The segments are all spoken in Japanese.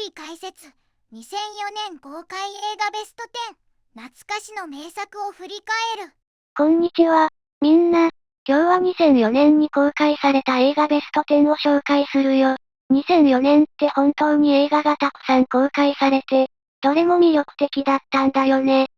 り解説。2004年公開映画ベスト10。懐かしの名作を振り返る。こんにちは、みんな。今日は2004年に公開された映画ベスト10を紹介するよ。2004年って本当に映画がたくさん公開されて、どれも魅力的だったんだよね。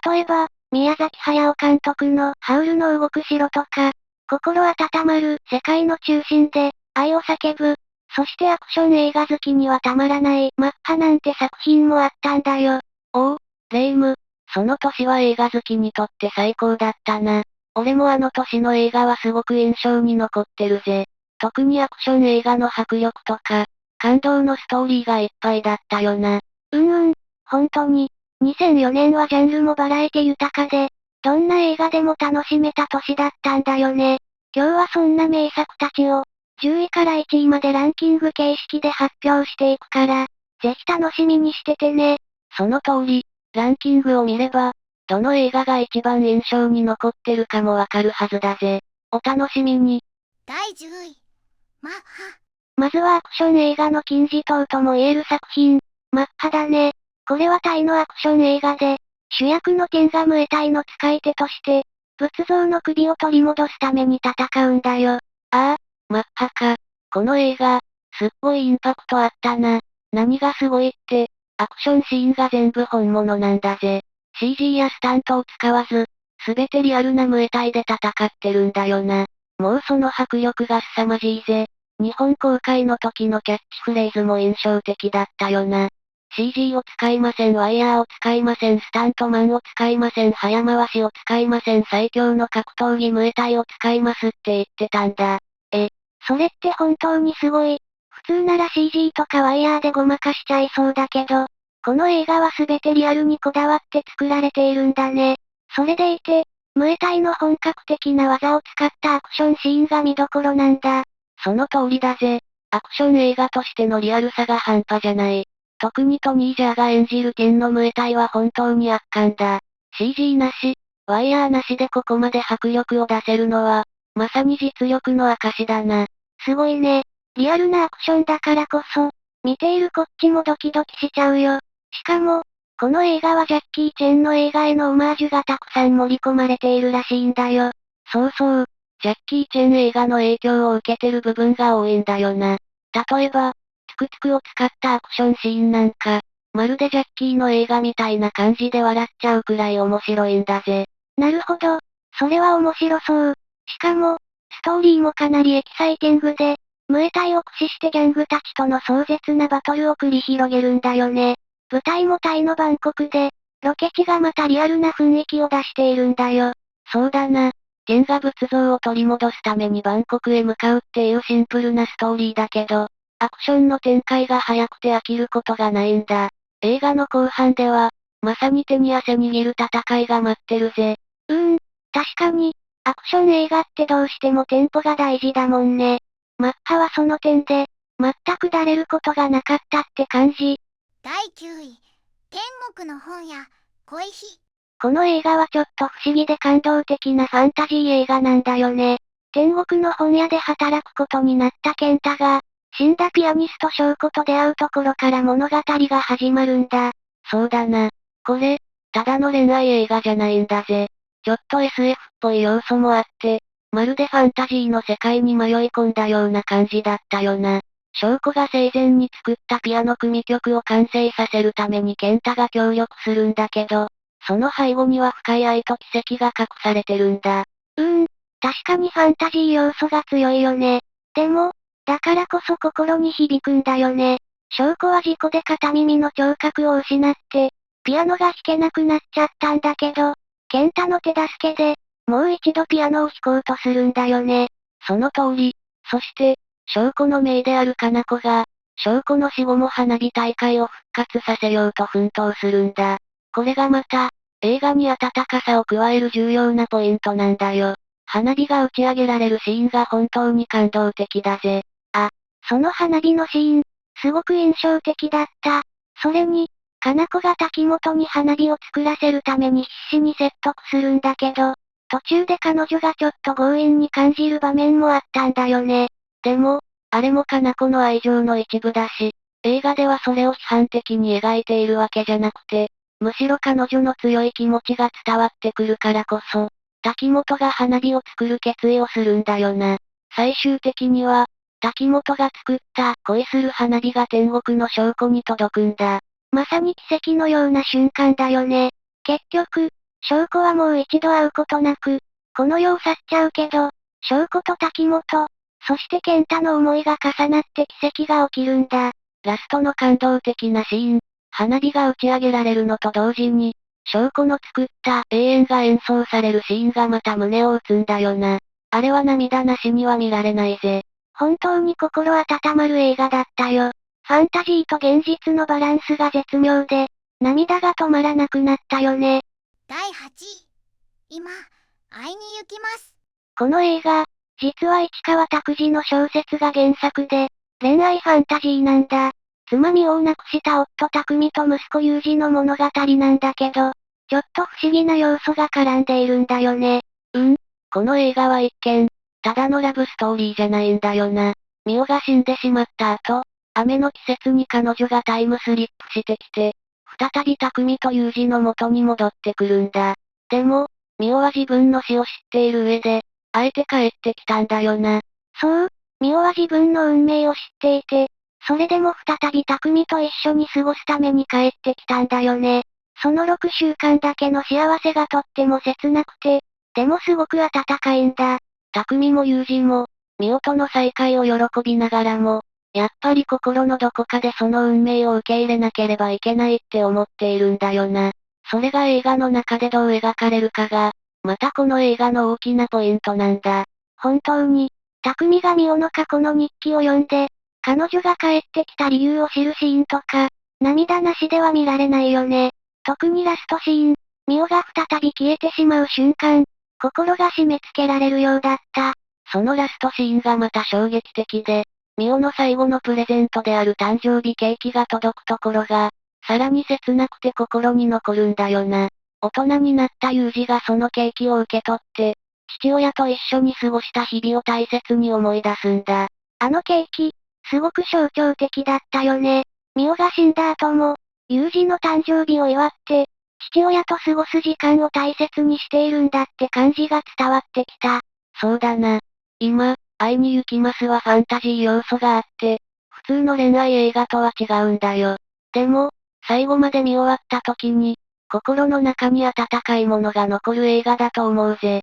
例えば、宮崎駿監督のハウルの動く城とか、心温まる世界の中心で、愛を叫ぶ。そしてアクション映画好きにはたまらないマッハなんて作品もあったんだよ。おお、レイム。その年は映画好きにとって最高だったな。俺もあの年の映画はすごく印象に残ってるぜ。特にアクション映画の迫力とか、感動のストーリーがいっぱいだったよな。本当に。2004年はジャンルもバラエティ豊かで、どんな映画でも楽しめた年だったんだよね。今日はそんな名作たちを、10位から1位までランキング形式で発表していくから、ぜひ楽しみにしててね。その通り、ランキングを見れば、どの映画が一番印象に残ってるかもわかるはずだぜ。お楽しみに。第10位。マッハ。まずはアクション映画の金字塔とも言える作品、マッハだね。これはタイのアクション映画で、主役のテンがムエタイの使い手として、仏像の首を取り戻すために戦うんだよ。ああ、マッハか。この映画、すっごいインパクトあったな。何がすごいって、アクションシーンが全部本物なんだぜ。CG やスタントを使わず、すべてリアルなムエタイで戦ってるんだよな。もうその迫力が凄まじいぜ。日本公開の時のキャッチフレーズも印象的だったよな。CG を使いません、ワイヤーを使いません、スタントマンを使いません、早回しを使いません、最強の格闘技ムエタイを使いますって言ってたんだ。それって本当にすごい。普通なら CG とかワイヤーでごまかしちゃいそうだけど、この映画は全てリアルにこだわって作られているんだね。それでいて、ムエタイの本格的な技を使ったアクションシーンが見どころなんだ。その通りだぜ。アクション映画としてのリアルさが半端じゃない。特にトニー・ジャーが演じる剣のムエタイは本当に圧巻だ。CG なし、ワイヤーなしでここまで迫力を出せるのは、まさに実力の証だな。すごいね。リアルなアクションだからこそ、見ているこっちもドキドキしちゃうよ。しかも、この映画はジャッキー・チェンの映画へのオマージュがたくさん盛り込まれているらしいんだよ。そうそう。ジャッキー・チェン映画の影響を受けてる部分が多いんだよな。例えば、トゥクトゥクを使ったアクションシーンなんか、まるでジャッキーの映画みたいな感じで笑っちゃうくらい面白いんだぜ。なるほど。それは面白そう。しかも、ストーリーもかなりエキサイティングで、ムエタイを駆使してギャングたちとの壮絶なバトルを繰り広げるんだよね。舞台もタイのバンコクで、ロケ地がまたリアルな雰囲気を出しているんだよ。そうだな。剣が仏像を取り戻すためにバンコクへ向かうっていうシンプルなストーリーだけど、アクションの展開が早くて飽きることがないんだ。映画の後半では、まさに手に汗握る戦いが待ってるぜ。確かに、アクション映画ってどうしてもテンポが大事だもんね。マッハはその点で、全くだれることがなかったって感じ。第9位。天国の本屋、恋秘。この映画はちょっと不思議で感動的なファンタジー映画なんだよね。天国の本屋で働くことになった健太が、死んだピアニスト翔子と出会うところから物語が始まるんだ。そうだな。これ、ただの恋愛映画じゃないんだぜ。ちょっと SF っぽい要素もあって、まるでファンタジーの世界に迷い込んだような感じだったよな。翔子が生前に作ったピアノ組曲を完成させるために健太が協力するんだけど、その背後には深い愛と奇跡が隠されてるんだ。確かにファンタジー要素が強いよね。でも、だからこそ心に響くんだよね。翔子は事故で片耳の聴覚を失って、ピアノが弾けなくなっちゃったんだけど、健太の手助けで、もう一度ピアノを弾こうとするんだよね。その通り。そして、翔子の姪であるかな子が、翔子の死後も花火大会を復活させようと奮闘するんだ。これがまた、映画に温かさを加える重要なポイントなんだよ。花火が打ち上げられるシーンが本当に感動的だぜ。その花火のシーン、すごく印象的だった。それに、かな子が滝本に花火を作らせるために必死に説得するんだけど、途中で彼女がちょっと強引に感じる場面もあったんだよね。でも、あれもかな子の愛情の一部だし、映画ではそれを批判的に描いているわけじゃなくて、むしろ彼女の強い気持ちが伝わってくるからこそ、滝本が花火を作る決意をするんだよな。最終的には、滝本が作った恋する花火が天国の証拠に届くんだ。まさに奇跡のような瞬間だよね。結局、翔子はもう一度会うことなく、この世を去っちゃうけど、翔子と滝本、そして健太の思いが重なって奇跡が起きるんだ。ラストの感動的なシーン、花火が打ち上げられるのと同時に、翔子の作った永遠が演奏されるシーンがまた胸を打つんだよな。あれは涙なしには見られないぜ。本当に心温まる映画だったよ。ファンタジーと現実のバランスが絶妙で、涙が止まらなくなったよね。第8位。今、会いに行きます。この映画、実は市川拓司の小説が原作で、恋愛ファンタジーなんだ。妻美を亡くした夫匠と息子裕二の物語なんだけど、ちょっと不思議な要素が絡んでいるんだよね。この映画は一見、ただのラブストーリーじゃないんだよな。ミオが死んでしまった後、雨の季節に彼女がタイムスリップしてきて、再び匠と裕二の元に戻ってくるんだ。でも、ミオは自分の死を知っている上で、あえて帰ってきたんだよな。そう、ミオは自分の運命を知っていて、それでも再び匠と一緒に過ごすために帰ってきたんだよね。その6週間だけの幸せがとっても切なくて、でもすごく温かいんだ。匠も裕二も、ミオとの再会を喜びながらも、やっぱり心のどこかでその運命を受け入れなければいけないって思っているんだよな。それが映画の中でどう描かれるかが、またこの映画の大きなポイントなんだ。本当に、匠がミオの過去の日記を読んで、彼女が帰ってきた理由を知るシーンとか、涙なしでは見られないよね。特にラストシーン、ミオが再び消えてしまう瞬間、心が締め付けられるようだった。そのラストシーンがまた衝撃的で、ミオの最後のプレゼントである誕生日ケーキが届くところが、さらに切なくて心に残るんだよな。大人になったユージがそのケーキを受け取って、父親と一緒に過ごした日々を大切に思い出すんだ。あのケーキ、すごく象徴的だったよね。ミオが死んだ後も、ユージの誕生日を祝って、父親と過ごす時間を大切にしているんだって感じが伝わってきた。そうだな。今、会いに行きますはファンタジー要素があって、普通の恋愛映画とは違うんだよ。でも、最後まで見終わった時に、心の中に温かいものが残る映画だと思うぜ。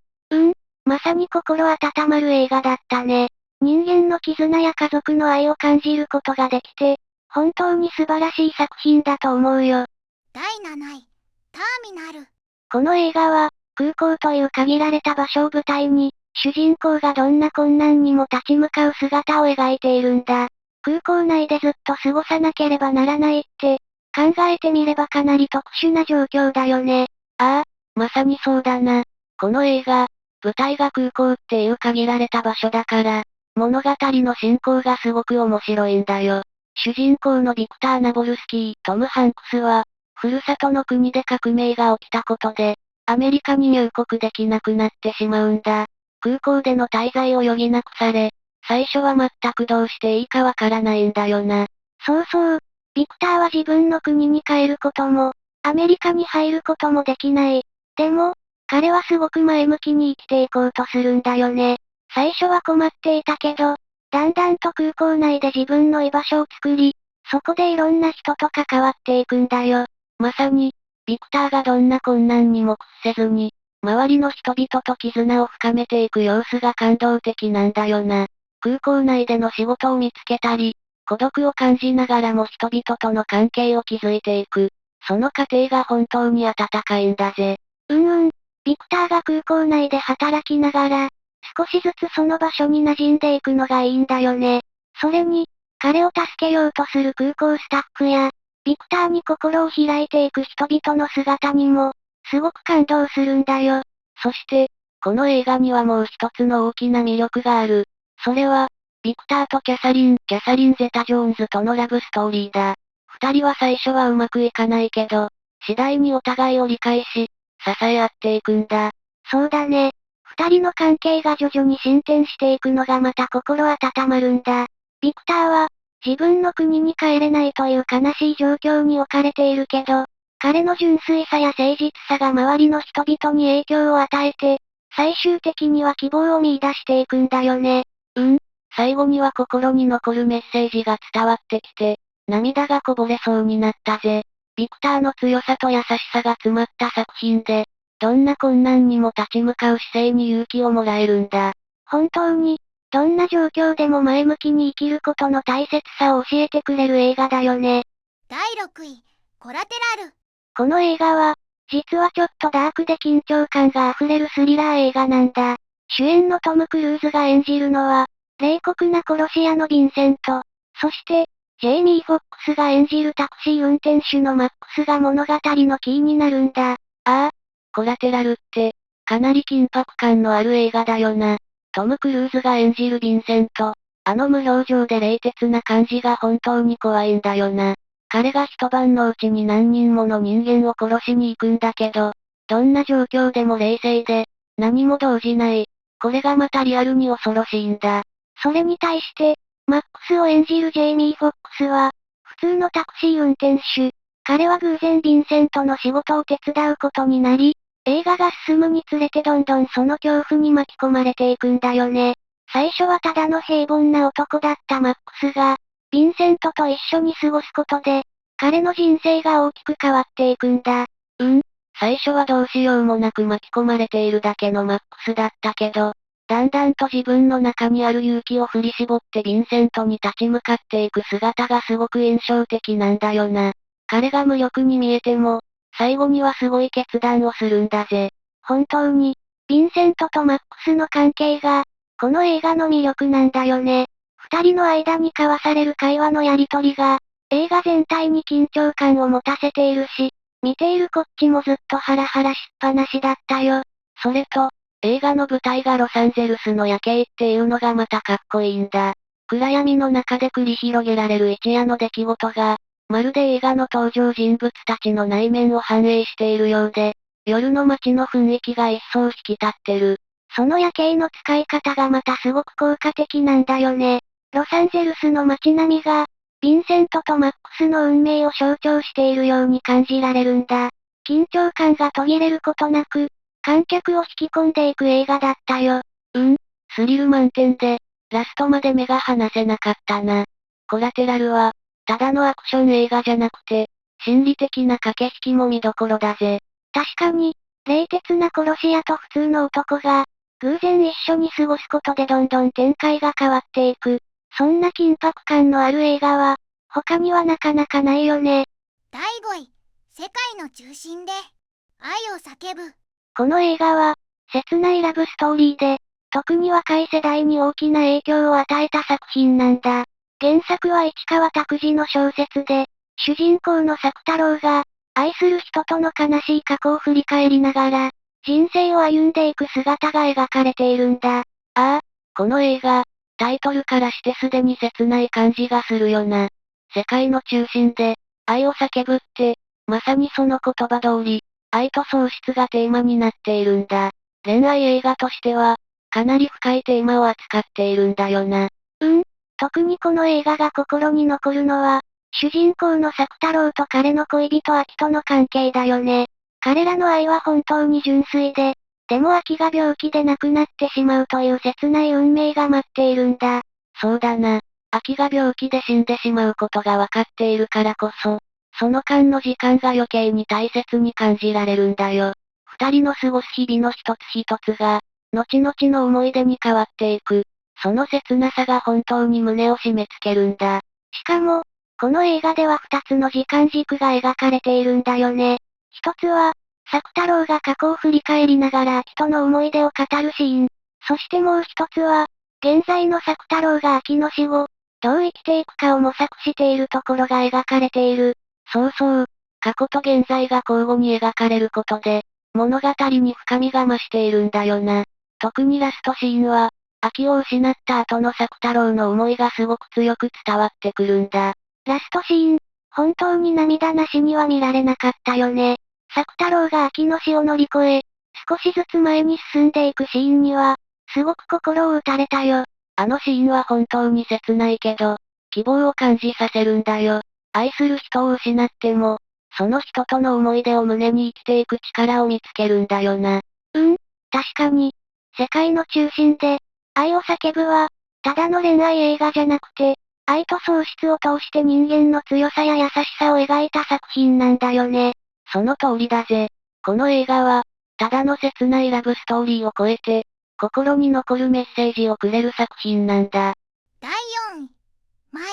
まさに心温まる映画だったね。人間の絆や家族の愛を感じることができて、本当に素晴らしい作品だと思うよ。第7位。ターミナル。この映画は、空港という限られた場所を舞台に、主人公がどんな困難にも立ち向かう姿を描いているんだ。空港内でずっと過ごさなければならないって、考えてみればかなり特殊な状況だよね。ああ、まさにそうだな。この映画、舞台が空港っていう限られた場所だから、物語の進行がすごく面白いんだよ。主人公のビクター・ナボルスキー、トム・ハンクスは、ふるさとの国で革命が起きたことで、アメリカに入国できなくなってしまうんだ。空港での滞在を余儀なくされ、最初は全くどうしていいかわからないんだよな。そうそう。ビクターは自分の国に帰ることも、アメリカに入ることもできない。でも、彼はすごく前向きに生きていこうとするんだよね。最初は困っていたけど、だんだんと空港内で自分の居場所を作り、そこでいろんな人と関わっていくんだよ。まさに、ビクターがどんな困難にも屈せずに、周りの人々と絆を深めていく様子が感動的なんだよな。空港内での仕事を見つけたり、孤独を感じながらも人々との関係を築いていく。その過程が本当に温かいんだぜ。ビクターが空港内で働きながら、少しずつその場所に馴染んでいくのがいいんだよね。それに、彼を助けようとする空港スタッフや、ビクターに心を開いていく人々の姿にも、すごく感動するんだよ。そして、この映画にはもう一つの大きな魅力がある。それは、ビクターとキャサリン・ゼタ・ジョーンズとのラブストーリーだ。二人は最初はうまくいかないけど、次第にお互いを理解し、支え合っていくんだ。そうだね。二人の関係が徐々に進展していくのがまた心温まるんだ。ビクターは、自分の国に帰れないという悲しい状況に置かれているけど、彼の純粋さや誠実さが周りの人々に影響を与えて、最終的には希望を見出していくんだよね。最後には心に残るメッセージが伝わってきて、涙がこぼれそうになったぜ。ビクターの強さと優しさが詰まった作品で、どんな困難にも立ち向かう姿勢に勇気をもらえるんだ。本当に、どんな状況でも前向きに生きることの大切さを教えてくれる映画だよね。第6位、コラテラル。この映画は、実はちょっとダークで緊張感が溢れるスリラー映画なんだ。主演のトム・クルーズが演じるのは、冷酷な殺し屋のヴィンセント。そして、ジェイミー・フォックスが演じるタクシー運転手のマックスが物語のキーになるんだ。コラテラルって、かなり緊迫感のある映画だよな。トム・クルーズが演じるヴィンセント。無表情で冷徹な感じが本当に怖いんだよな。彼が一晩のうちに何人もの人間を殺しに行くんだけど、どんな状況でも冷静で、何も動じない。これがまたリアルに恐ろしいんだ。それに対して、マックスを演じるジェイミー・フォックスは、普通のタクシー運転手。彼は偶然ヴィンセントの仕事を手伝うことになり、映画が進むにつれてどんどんその恐怖に巻き込まれていくんだよね。最初はただの平凡な男だったマックスが、ヴィンセントと一緒に過ごすことで、彼の人生が大きく変わっていくんだ。最初はどうしようもなく巻き込まれているだけのマックスだったけど、だんだんと自分の中にある勇気を振り絞ってヴィンセントに立ち向かっていく姿がすごく印象的なんだよな。彼が無力に見えても、最後にはすごい決断をするんだぜ。本当に、ヴィンセントとマックスの関係が、この映画の魅力なんだよね。二人の間に交わされる会話のやりとりが、映画全体に緊張感を持たせているし、見ているこっちもずっとハラハラしっぱなしだったよ。それと、映画の舞台がロサンゼルスの夜景っていうのがまたかっこいいんだ。暗闇の中で繰り広げられる一夜の出来事が、まるで映画の登場人物たちの内面を反映しているようで、夜の街の雰囲気が一層引き立ってる。その夜景の使い方がまたすごく効果的なんだよね。ロサンゼルスの街並みが、ヴィンセントとマックスの運命を象徴しているように感じられるんだ。緊張感が途切れることなく、観客を引き込んでいく映画だったよ。スリル満点で、ラストまで目が離せなかったな。コラテラルは、ただのアクション映画じゃなくて、心理的な駆け引きも見どころだぜ。確かに、冷徹な殺し屋と普通の男が、偶然一緒に過ごすことでどんどん展開が変わっていく。そんな緊迫感のある映画は、他にはなかなかないよね。第5位、世界の中心で愛を叫ぶ。この映画は、切ないラブストーリーで、特に若い世代に大きな影響を与えた作品なんだ。原作は市川拓司の小説で、主人公の作太郎が、愛する人との悲しい過去を振り返りながら、人生を歩んでいく姿が描かれているんだ。この映画、タイトルからしてすでに切ない感じがするよな。世界の中心で、愛を叫ぶって、まさにその言葉通り、愛と喪失がテーマになっているんだ。恋愛映画としては、かなり深いテーマを扱っているんだよな。特にこの映画が心に残るのは、主人公の作太郎と彼の恋人秋との関係だよね。彼らの愛は本当に純粋で、でも秋が病気で亡くなってしまうという切ない運命が待っているんだ。そうだな。秋が病気で死んでしまうことがわかっているからこそ、その間の時間が余計に大切に感じられるんだよ。二人の過ごす日々の一つ一つが、後々の思い出に変わっていく。その切なさが本当に胸を締め付けるんだ。しかも、この映画では二つの時間軸が描かれているんだよね。一つは、作太郎が過去を振り返りながら秋との思い出を語るシーン。そしてもう一つは、現在の作太郎が秋の死後、どう生きていくかを模索しているところが描かれている。そうそう。過去と現在が交互に描かれることで、物語に深みが増しているんだよな。特にラストシーンは、秋を失った後の作太郎の思いがすごく強く伝わってくるんだ。ラストシーン、本当に涙なしには見られなかったよね。作太郎が秋の死を乗り越え、少しずつ前に進んでいくシーンには、すごく心を打たれたよ。あのシーンは本当に切ないけど、希望を感じさせるんだよ。愛する人を失っても、その人との思い出を胸に生きていく力を見つけるんだよな。確かに。世界の中心で、愛を叫ぶは、ただの恋愛映画じゃなくて、愛と喪失を通して人間の強さや優しさを描いた作品なんだよね。その通りだぜ。この映画は、ただの切ないラブストーリーを超えて、心に残るメッセージをくれる作品なんだ。第4位、マイ、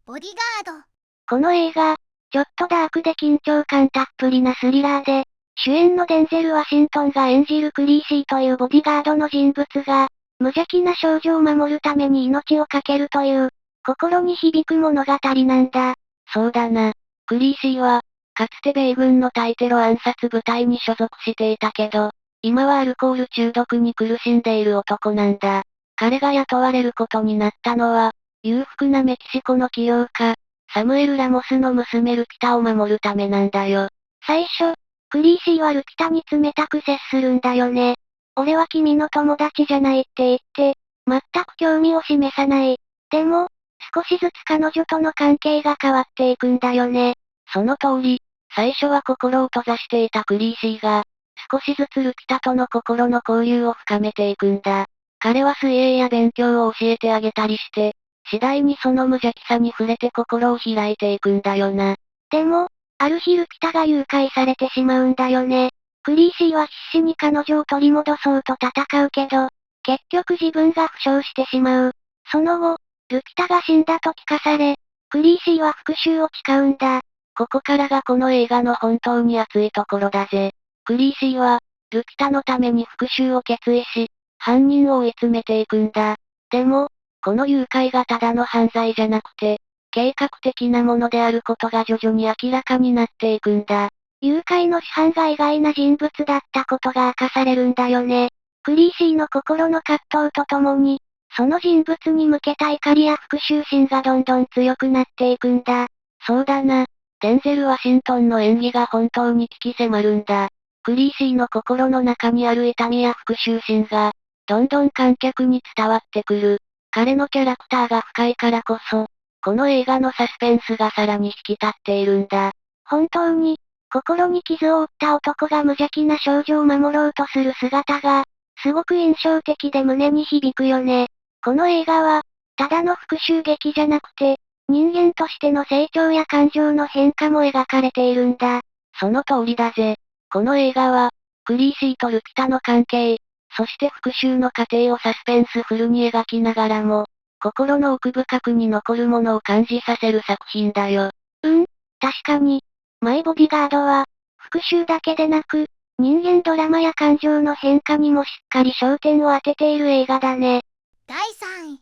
ボディガード。この映画、ちょっとダークで緊張感たっぷりなスリラーで、主演のデンゼル・ワシントンが演じるクリーシーというボディガードの人物が、無邪気な少女を守るために命を懸けるという、心に響く物語なんだ。そうだな。クリーシーは、かつて米軍の対テロ暗殺部隊に所属していたけど、今はアルコール中毒に苦しんでいる男なんだ。彼が雇われることになったのは、裕福なメキシコの起業家、サムエル・ラモスの娘ルピタを守るためなんだよ。最初、クリーシーはルピタに冷たく接するんだよね。俺は君の友達じゃないって言って、全く興味を示さない。でも、少しずつ彼女との関係が変わっていくんだよね。その通り、最初は心を閉ざしていたクリーシーが、少しずつルピタとの心の交流を深めていくんだ。彼は水泳や勉強を教えてあげたりして、次第にその無邪気さに触れて心を開いていくんだよな。でも、ある日ルピタが誘拐されてしまうんだよね。クリーシーは必死に彼女を取り戻そうと戦うけど、結局自分が負傷してしまう。その後、ルピタが死んだと聞かされ、クリーシーは復讐を誓うんだ。ここからがこの映画の本当に熱いところだぜ。クリーシーは、ルピタのために復讐を決意し、犯人を追い詰めていくんだ。でも、この誘拐がただの犯罪じゃなくて、計画的なものであることが徐々に明らかになっていくんだ。誘拐の主犯が意外な人物だったことが明かされるんだよね。クリーシーの心の葛藤とともに、その人物に向けた怒りや復讐心がどんどん強くなっていくんだ。そうだな。デンゼル・ワシントンの演技が本当に危機迫るんだ。クリーシーの心の中にある痛みや復讐心が、どんどん観客に伝わってくる。彼のキャラクターが深いからこそ、この映画のサスペンスがさらに引き立っているんだ。本当に、心に傷を負った男が無邪気な少女を守ろうとする姿が、すごく印象的で胸に響くよね。この映画は、ただの復讐劇じゃなくて、人間としての成長や感情の変化も描かれているんだ。その通りだぜ。この映画は、クリーシーとルピタの関係、そして復讐の過程をサスペンスフルに描きながらも、心の奥深くに残るものを感じさせる作品だよ。確かに。マイボディガードは、復讐だけでなく、人間ドラマや感情の変化にもしっかり焦点を当てている映画だね。第3位、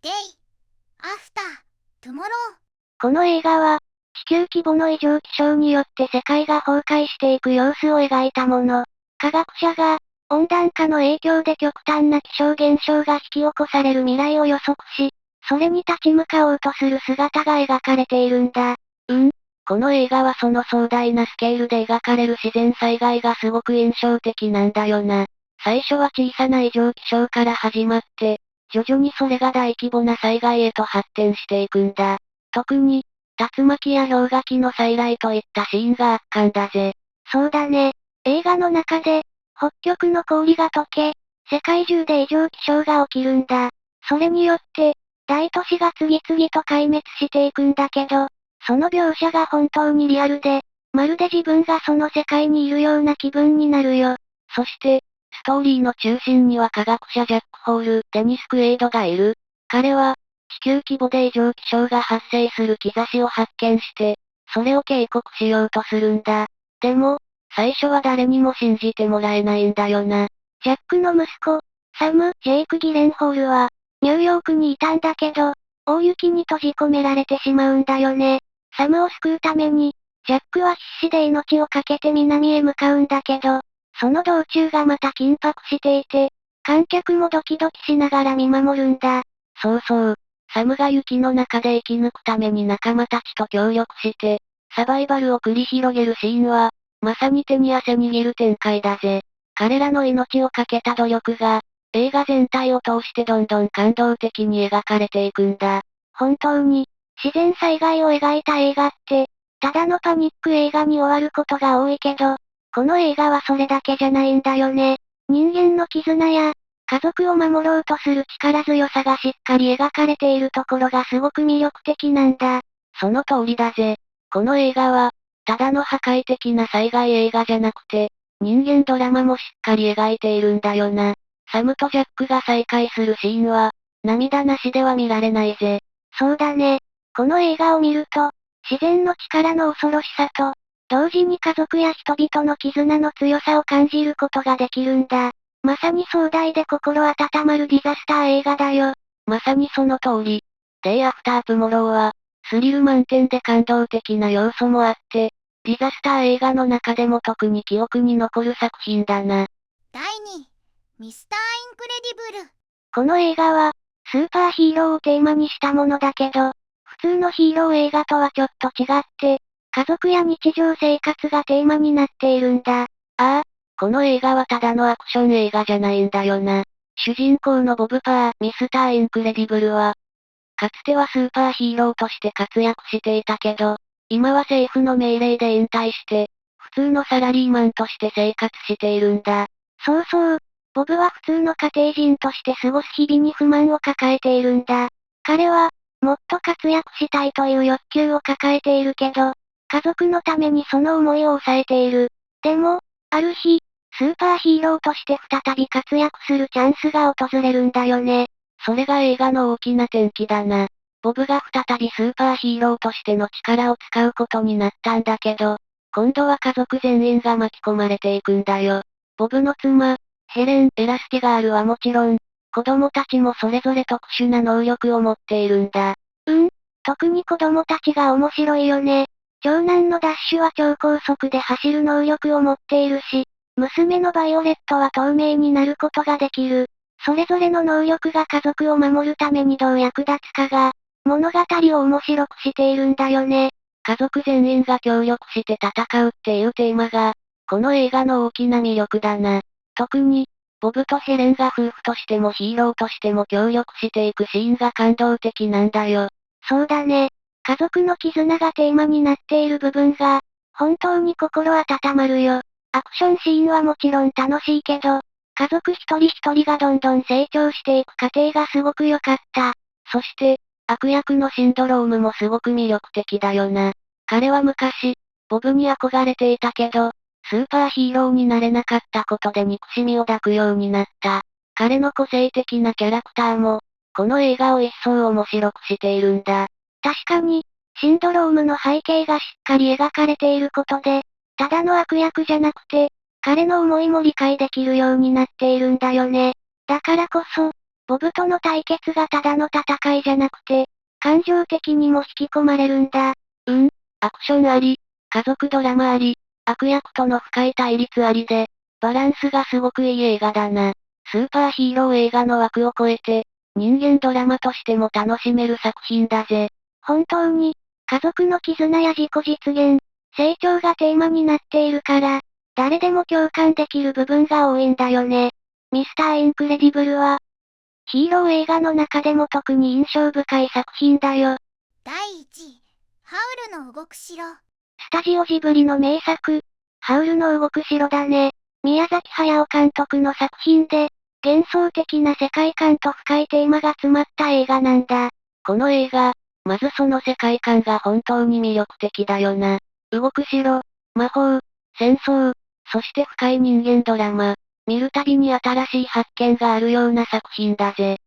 デイ、アフター、トゥモロー。この映画は、地球規模の異常気象によって世界が崩壊していく様子を描いたもの。科学者が、温暖化の影響で極端な気象現象が引き起こされる未来を予測し、それに立ち向かおうとする姿が描かれているんだ。この映画はその壮大なスケールで描かれる自然災害がすごく印象的なんだよな。最初は小さな異常気象から始まって、徐々にそれが大規模な災害へと発展していくんだ。特に、竜巻や氷河期の再来といったシーンが圧巻だぜ。そうだね。映画の中で、北極の氷が溶け、世界中で異常気象が起きるんだ。それによって、大都市が次々と壊滅していくんだけど、その描写が本当にリアルで、まるで自分がその世界にいるような気分になるよ。そして、ストーリーの中心には科学者ジャック・ホール・デニス・クエイドがいる。彼は、地球規模で異常気象が発生する兆しを発見して、それを警告しようとするんだ。でも、最初は誰にも信じてもらえないんだよな。ジャックの息子、サム・ジェイク・ギレンホールは、ニューヨークにいたんだけど、大雪に閉じ込められてしまうんだよね。サムを救うために、ジャックは必死で命を懸けて南へ向かうんだけど、その道中がまた緊迫していて、観客もドキドキしながら見守るんだ。そうそう。サムが雪の中で生き抜くために仲間たちと協力して、サバイバルを繰り広げるシーンは、まさに手に汗握る展開だぜ。彼らの命を懸けた努力が、映画全体を通してどんどん感動的に描かれていくんだ。本当に、自然災害を描いた映画って、ただのパニック映画に終わることが多いけど、この映画はそれだけじゃないんだよね。人間の絆や、家族を守ろうとする力強さがしっかり描かれているところがすごく魅力的なんだ。その通りだぜ。この映画は、ただの破壊的な災害映画じゃなくて、人間ドラマもしっかり描いているんだよな。サムとジャックが再会するシーンは、涙なしでは見られないぜ。そうだね。この映画を見ると、自然の力の恐ろしさと、同時に家族や人々の絆の強さを感じることができるんだ。まさに壮大で心温まるディザスター映画だよ。まさにその通り。デイアフタートゥモローは、スリル満点で感動的な要素もあって、ディザスター映画の中でも特に記憶に残る作品だな。第2、ミスターインクレディブル。この映画は、スーパーヒーローをテーマにしたものだけど、普通のヒーロー映画とはちょっと違って、家族や日常生活がテーマになっているんだ。ああ、この映画はただのアクション映画じゃないんだよな。主人公のボブ・パー、ミスター・インクレディブルは、かつてはスーパーヒーローとして活躍していたけど、今は政府の命令で引退して、普通のサラリーマンとして生活しているんだ。そうそう。ボブは普通の家庭人として過ごす日々に不満を抱えているんだ。彼は、もっと活躍したいという欲求を抱えているけど、家族のためにその思いを抑えている。でも、ある日、スーパーヒーローとして再び活躍するチャンスが訪れるんだよね。それが映画の大きな転機だな。ボブが再びスーパーヒーローとしての力を使うことになったんだけど、今度は家族全員が巻き込まれていくんだよ。ボブの妻、ヘレン・エラスティガールはもちろん、子供たちもそれぞれ特殊な能力を持っているんだ。特に子供たちが面白いよね。長男のダッシュは超高速で走る能力を持っているし、娘のバイオレットは透明になることができる。それぞれの能力が家族を守るためにどう役立つかが、物語を面白くしているんだよね。家族全員が協力して戦うっていうテーマが、この映画の大きな魅力だな。特に、ボブとヘレンが夫婦としてもヒーローとしても協力していくシーンが感動的なんだよ。そうだね。家族の絆がテーマになっている部分が、本当に心温まるよ。アクションシーンはもちろん楽しいけど、家族一人一人がどんどん成長していく過程がすごく良かった。そして、悪役のシンドロームもすごく魅力的だよな。彼は昔、ボブに憧れていたけど、スーパーヒーローになれなかったことで憎しみを抱くようになった。彼の個性的なキャラクターも、この映画を一層面白くしているんだ。確かに、シンドロームの背景がしっかり描かれていることで、ただの悪役じゃなくて、彼の思いも理解できるようになっているんだよね。だからこそ、ボブとの対決がただの戦いじゃなくて、感情的にも引き込まれるんだ。アクションあり、家族ドラマあり、悪役との深い対立ありで、バランスがすごくいい映画だな。スーパーヒーロー映画の枠を超えて、人間ドラマとしても楽しめる作品だぜ。本当に、家族の絆や自己実現、成長がテーマになっているから、誰でも共感できる部分が多いんだよね。ミスター・インクレディブルは、ヒーロー映画の中でも特に印象深い作品だよ。第1、ハウルの動く城。スタジオジブリの名作、ハウルの動く城だね。宮崎駿監督の作品で、幻想的な世界観と深いテーマが詰まった映画なんだ。この映画、まずその世界観が本当に魅力的だよな。動く城、魔法、戦争、そして深い人間ドラマ。見るたびに新しい発見があるような作品だぜ。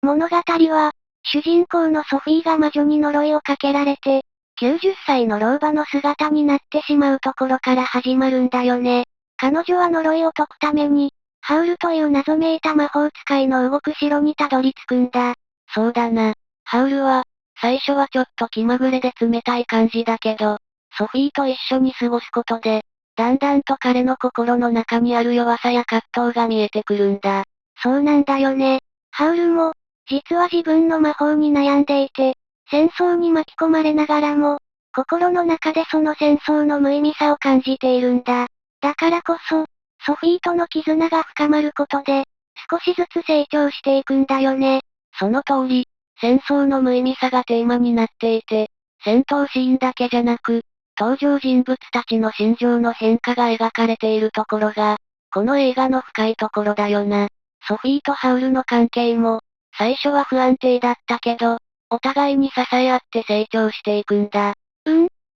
物語は、主人公のソフィーが魔女に呪いをかけられて、90歳の老婆の姿になってしまうところから始まるんだよね。彼女は呪いを解くために、ハウルという謎めいた魔法使いの動く城にたどり着くんだ。そうだな。ハウルは、最初はちょっと気まぐれで冷たい感じだけど、ソフィーと一緒に過ごすことで、だんだんと彼の心の中にある弱さや葛藤が見えてくるんだ。そうなんだよね。ハウルも、実は自分の魔法に悩んでいて、戦争に巻き込まれながらも、心の中でその戦争の無意味さを感じているんだ。だからこそ、ソフィーとの絆が深まることで、少しずつ成長していくんだよね。その通り、戦争の無意味さがテーマになっていて、戦闘シーンだけじゃなく、登場人物たちの心情の変化が描かれているところが、この映画の深いところだよな。ソフィーとハウルの関係も、最初は不安定だったけど、お互いに支え合って成長していくんだ。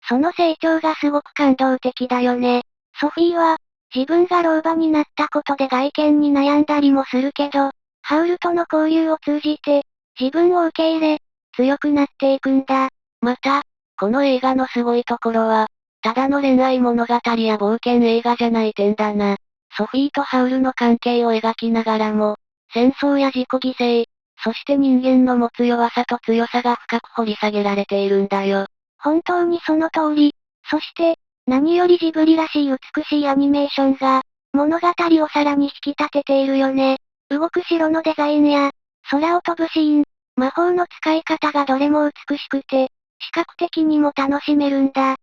その成長がすごく感動的だよね。ソフィーは、自分が老婆になったことで外見に悩んだりもするけど、ハウルとの交流を通じて、自分を受け入れ、強くなっていくんだ。また、この映画のすごいところは、ただの恋愛物語や冒険映画じゃない点だな。ソフィーとハウルの関係を描きながらも、戦争や自己犠牲、そして人間の持つ弱さと強さが深く掘り下げられているんだよ。本当にその通り。そして、何よりジブリらしい美しいアニメーションが、物語をさらに引き立てているよね。動く城のデザインや、空を飛ぶシーン、魔法の使い方がどれも美しくて、視覚的にも楽しめるんだ。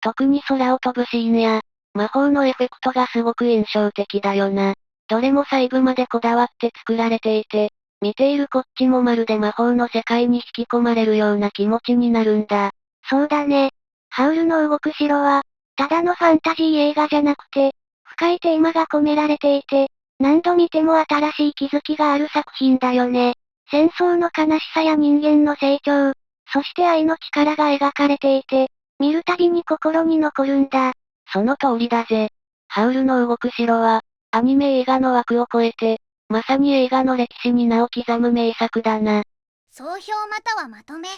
特に空を飛ぶシーンや、魔法のエフェクトがすごく印象的だよな。どれも細部までこだわって作られていて、見ているこっちもまるで魔法の世界に引き込まれるような気持ちになるんだ。そうだね。ハウルの動く城は、ただのファンタジー映画じゃなくて、深いテーマが込められていて、何度見ても新しい気づきがある作品だよね。戦争の悲しさや人間の成長、そして愛の力が描かれていて、見るたびに心に残るんだ。その通りだぜ。ハウルの動く城は、アニメ映画の枠を超えて、まさに映画の歴史に名を刻む名作だな。総評またはまとめ。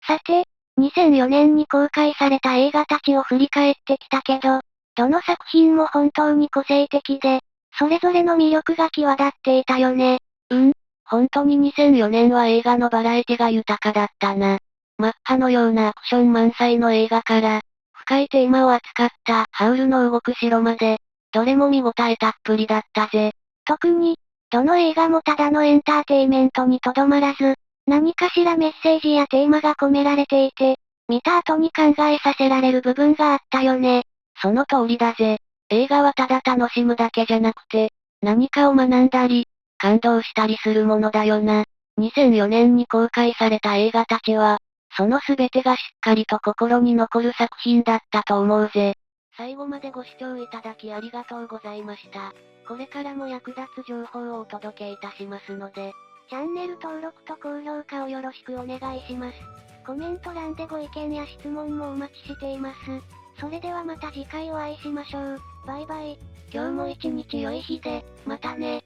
さて、2004年に公開された映画たちを振り返ってきたけど、どの作品も本当に個性的で、それぞれの魅力が際立っていたよね。本当に2004年は映画のバラエティが豊かだったな。マッハのようなアクション満載の映画から、深いテーマを扱ったハウルの動く城まで、どれも見応えたっぷりだったぜ。特に、どの映画もただのエンターテイメントにとどまらず、何かしらメッセージやテーマが込められていて、見た後に考えさせられる部分があったよね。その通りだぜ。映画はただ楽しむだけじゃなくて、何かを学んだり、感動したりするものだよな。2004年に公開された映画たちは、その全てがしっかりと心に残る作品だったと思うぜ。最後までご視聴いただきありがとうございました。これからも役立つ情報をお届けいたしますので、チャンネル登録と高評価をよろしくお願いします。コメント欄でご意見や質問もお待ちしています。それではまた次回お会いしましょう。バイバイ。今日も一日良い日で、またね。